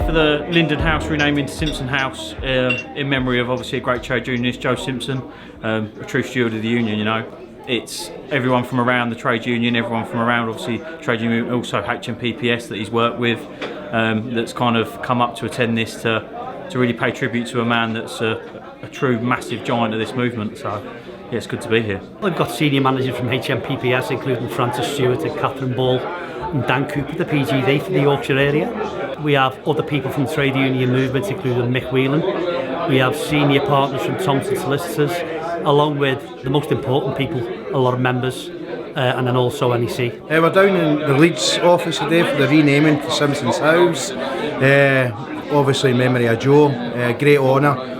for the Linden House renaming to Simpson House in memory of obviously a great trade unionist, Joe Simpson, a true steward of the union, you know. It's everyone from around the trade union, everyone from around obviously trade union, also HMPPS that he's worked with, that's kind of come up to attend this to really pay tribute to a man that's a true massive giant of this movement. So yeah, it's good to be here. We've got senior managers from HMPPS, including Francis Stewart and Catherine Ball and Dan Cooper, the PGD for the Yorkshire area. We have other people from the trade union movement, including Mick Whelan. We have senior partners from Thompson Solicitors, along with the most important people, a lot of members, and then also NEC. We're down in the Leeds office today for the renaming to Simpson's House. Obviously in memory of Joe, great honour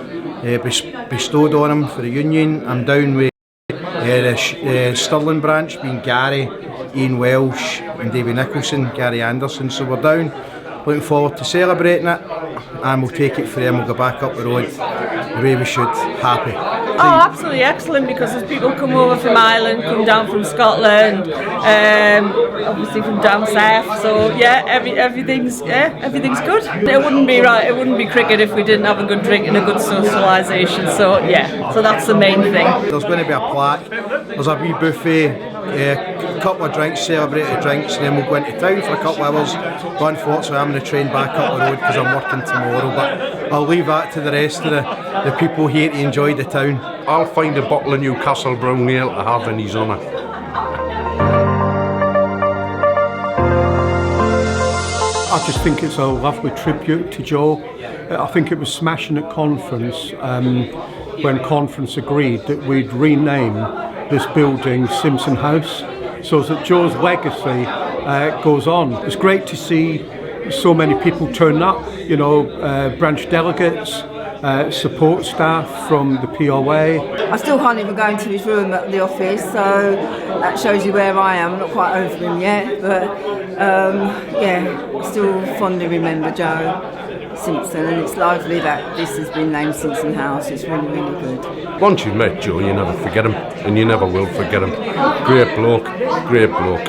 bestowed on him for the union. I'm down with the Stirling branch, being Gary, Ian Welsh and Davy Nicholson, Gary Anderson. So we're down, looking forward to celebrating it, and we'll take it from there and we'll go back up the road the way we should, happy. Oh, absolutely excellent, because as people come over from Ireland, come down from Scotland, obviously from down south, so yeah, everything's good. It wouldn't be right, it wouldn't be cricket if we didn't have a good drink and a good socialisation, so yeah, so that's the main thing. There's going to be a plaque, there's a wee buffet, a couple of drinks, celebratory drinks, and then we'll go into town for a couple of hours. But unfortunately I'm on the train back up the road because I'm working tomorrow, but I'll leave that to the rest of the people here to enjoy the town. I'll find a bottle of Newcastle Brown Ale to have in his honour. I just think it's a lovely tribute to Joe. I think it was smashing at conference when conference agreed that we'd rename this building Simpson House, so that Joe's legacy goes on. It's great to see so many people turn up, you know, branch delegates, support staff from the POA. I still can't even go into his room at the office, so that shows you where I am. I'm not quite over him yet, but yeah, still fondly remember Joe Simpson, and it's lovely that this has been named Simpson House. It's really, really good. Once you've met Joe, you never forget him, and you never will forget him. Great bloke, great bloke.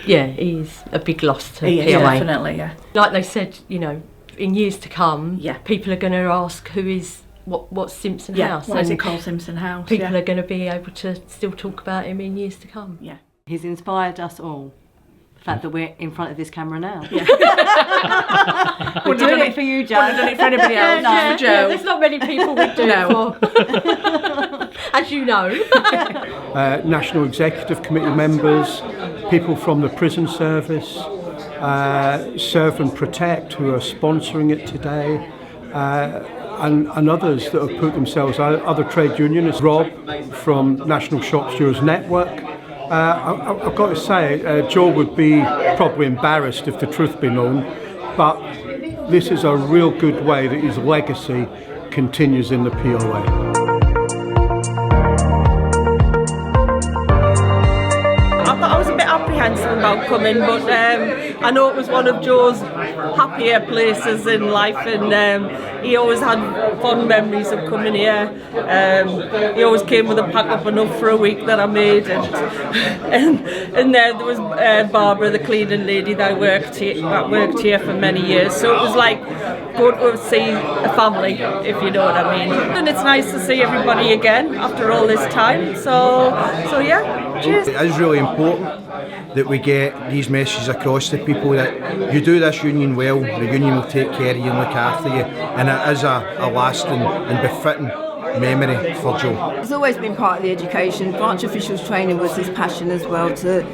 Yeah, he's a big loss to POA. Definitely, yeah. Like they said, you know, in years to come, yeah, people are going to ask what's Simpson House. Why is it called Simpson House? People are going to be able to still talk about him in years to come. Yeah. He's inspired us all. The fact that we're in front of this camera now. Yeah. We're doing it for you, Joe. We're doing it for anybody else. Yeah, for Joe. Yeah, there's not many people we do it for. As you know. National Executive Committee members, people from the prison service, Serve and Protect, who are sponsoring it today, and others that have put themselves out, other trade unionists, Rob from National Shop Stewards Network. I've got to say, Joe would be probably embarrassed if the truth be known, but this is a real good way that his legacy continues in the POA. I was a bit apprehensive about coming, but I know it was one of Joe's happier places in life, and he always had fond memories of coming here. He always came with a pack up enough for a week that I made, and there was Barbara, the cleaning lady that worked here for many years, so it was like going to see a family, if you know what I mean. And it's nice to see everybody again after all this time, so yeah, cheers. It is really important that we get these messages across to people that you do this union well, the union will take care of you and look after you, and it is a lasting and befitting memory for Joe. It's always been part of the education. Branch officials training was his passion as well, to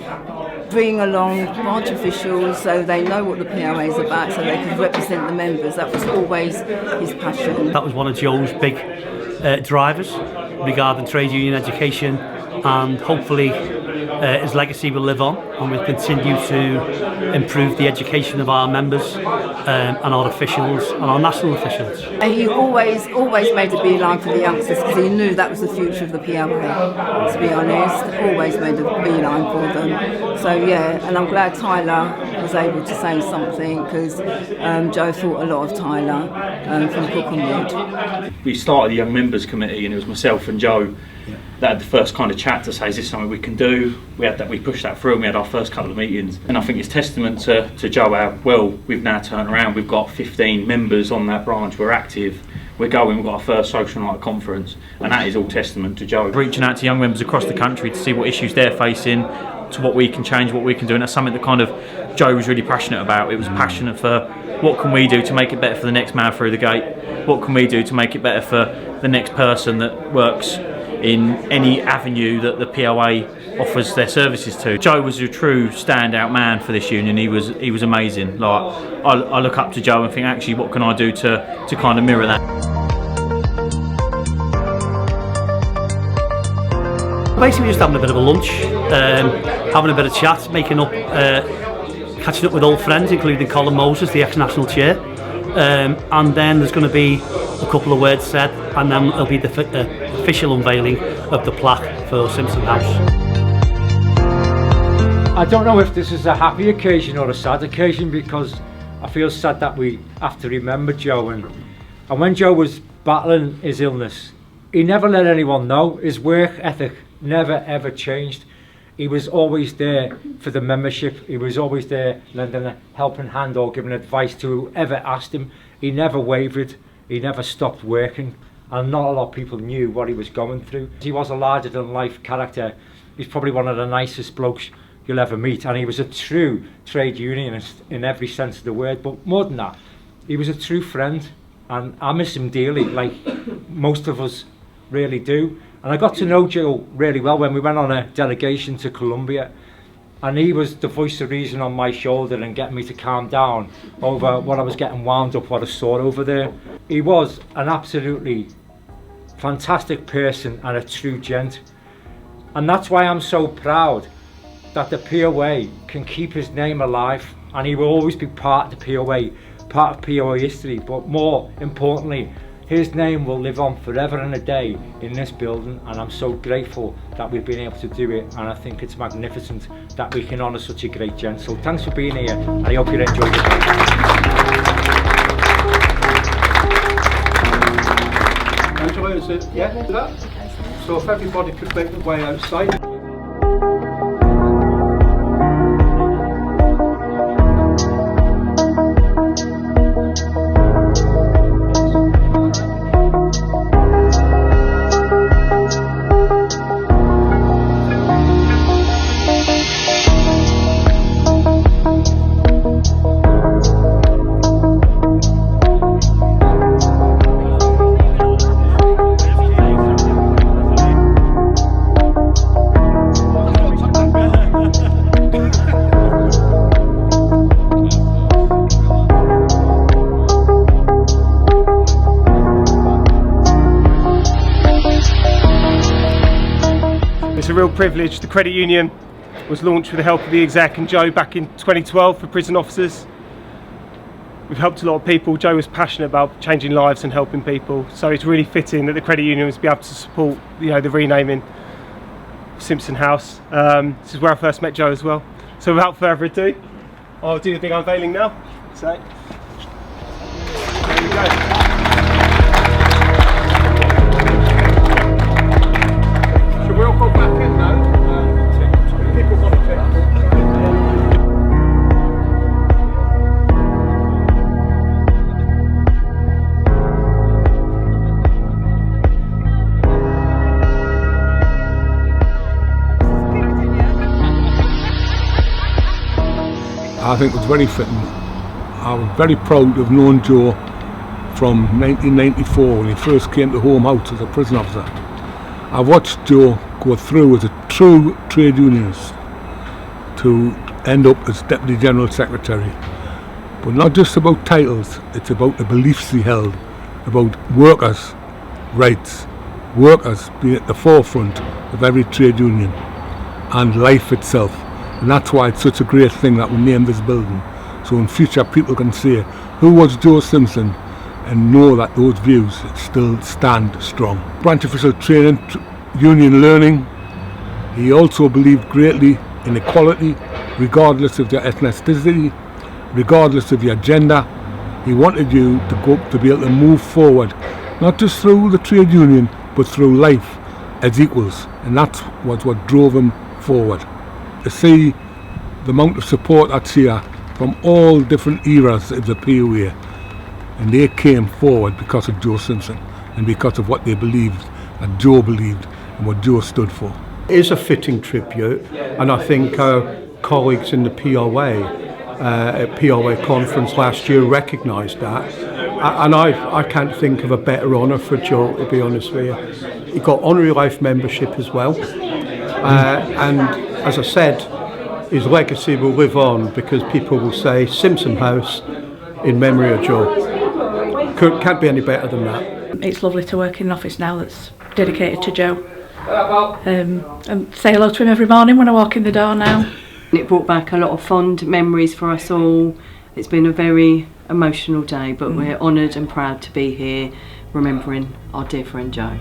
bring along branch officials so they know what the POA is about, so they can represent the members. That was always his passion. That was one of Joe's big drivers regarding trade union education, and hopefully his legacy will live on, and we'll continue to improve the education of our members and our officials and our national officials. And he always made a beeline for the youngsters, because he knew that was the future of the POA, to be honest. Always made a beeline for them. So yeah, and I'm glad Tyler was able to say something, because Joe thought a lot of Tyler from Crookenwood. We started a young members committee, and it was myself and Joe that had the first kind of chat to say, is this something we can do? We pushed that through, and we had our first couple of meetings. And I think it's testament to Joe how well we've now turned around. We've got 15 members on that branch, we're active. We've got our first social night conference, and that is all testament to Joe. Reaching out to young members across the country to see what issues they're facing, to what we can change, what we can do, and that's something that kind of Joe was really passionate about. It was passionate for what can we do to make it better for the next man through the gate, what can we do to make it better for the next person that works in any avenue that the POA offers their services to. Joe was a true standout man for this union. He was amazing. Like I look up to Joe and think, actually, what can I do to kind of mirror that? Basically just having a bit of a lunch, having a bit of chat, catching up with old friends, including Colin Moses, the ex-national chair, and then there's going to be a couple of words said, and then there'll be the official unveiling of the plaque for Simpson House. I don't know if this is a happy occasion or a sad occasion, because I feel sad that we have to remember Joe, and when Joe was battling his illness, he never let anyone know. His work ethic never ever changed. He was always there for the membership. He was always there lending a helping hand or giving advice to whoever asked him. He never wavered. He never stopped working, and not a lot of people knew what he was going through. He was a larger than life character. He's probably one of the nicest blokes you'll ever meet, and he was a true trade unionist in every sense of the word. But more than that, he was a true friend, and I miss him dearly, like most of us really do. And I got to know Joe really well when we went on a delegation to Colombia, and he was the voice of reason on my shoulder and getting me to calm down over what I was getting wound up, what I saw over there. He was an absolutely fantastic person and a true gent, and that's why I'm so proud that the POA can keep his name alive, and he will always be part of the POA, part of POA history, but more importantly, his name will live on forever and a day in this building, and I'm so grateful that we've been able to do it, and I think it's magnificent that we can honour such a great gent. So thanks for being here, and I hope you enjoyed it. Angela, is it? Yeah? So if everybody could make the way outside. It's a real privilege. The credit union was launched with the help of the exec and Joe back in 2012 for prison officers. We've helped a lot of people. Joe was passionate about changing lives and helping people, so it's really fitting that the credit union was be able to support, the renaming of Simpson House. This is where I first met Joe as well. So without further ado, I'll do the big unveiling now. So there we go. We'll go back in now. People want to take. I think it was very fitting. I was very proud of knowing Joe from 1994 when he first came to Home House as a prison officer. I watched Joe go through as a true trade unionist to end up as Deputy General Secretary. But not just about titles, it's about the beliefs he held about workers' rights, workers being at the forefront of every trade union, and life itself. And that's why it's such a great thing that we named this building, so in future people can say, who was Joe Simpson, and know that those views still stand strong. Branch official training, union learning. He also believed greatly in equality regardless of your ethnicity, regardless of your gender. He wanted you to be able to move forward, not just through the trade union, but through life as equals, and that was what drove him forward. To see the amount of support that's here from all different eras of the POA, and they came forward because of Joe Simpson and because of what they believed, and Joe believed, and what Joe stood for. It is a fitting tribute, and I think our colleagues in the POA at POA conference last year recognised that, and I can't think of a better honour for Joe, to be honest with you. He got honorary life membership as well, and as I said, his legacy will live on because people will say Simpson House in memory of Joe. Can't be any better than that. It's lovely to work in an office now that's dedicated to Joe, and say hello to him every morning when I walk in the door now. It brought back a lot of fond memories for us all. It's been a very emotional day, but we're honoured and proud to be here remembering our dear friend Joe.